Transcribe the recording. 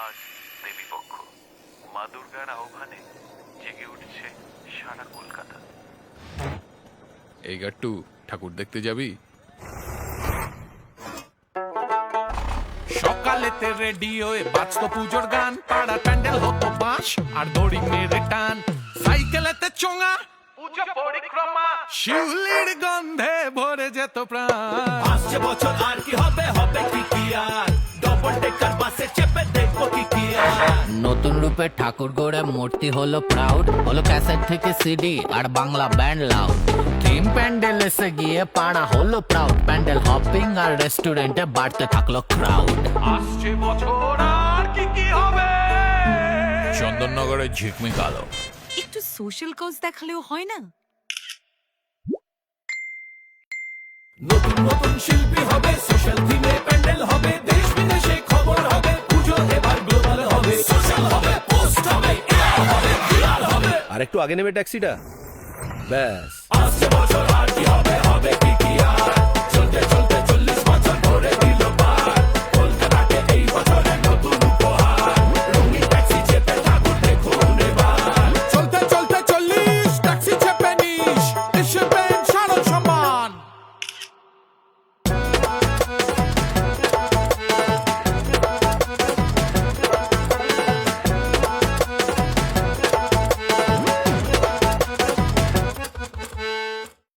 আজ দেবীপক্ষ, মা দুর্গার আহ্বানে জেগে উঠছে সারা কলকাতা। এই গাট্টু, ঠাকুর দেখতে যাবি? সকালেতে রেডিওয়ে বাজতো পুজোর গান, পাড়ার প্যান্ডেল হতো বাঁশ আর দড়ি মেরে টান, সাইকেলেতে চোঙা পুজো পরিক্রমা, শিউলির গন্ধে ভরে যেত প্রাণ। আসছে বছর আর কি হবে, হবে কি কি আর, ডবল টেকার বাসে চেপে দেখবো কি কি আর। নতুন রূপে ঠাকুর গড়ে মূর্তি হলো প্রাউড, হলো ক্যাসেট থেকে সিডি আর Bangla band loud. Theme pandal এসে গিয়ে পাড়া হলো প্রাউড, প্যান্ডেল হপিং আর রেস্টুরেন্টে বাড়তে থাকলো ক্রাউড। আসছে বছর আর কি কি হবে, চন্দননগরের ঝিকমিক আলো। একটু সোশ্যাল কজ দেখালেও হয় না? নতুন নতুন শিল্পী হবে, সোশ্যাল থিমে প্যান্ডেল হবে, দেশ বিদেশে খবর হবে, পুজো এবার গ্লোবাল হবে, সোশ্যাল হবে, পোস্ট হবে, এআই হবে, ভিআর হবে। আর একটু আগে নেবে ট্যাক্সিটা, ব্যাস। আসছে বছর আর কি হবে, হবে কি কি আর, চলতে চলতে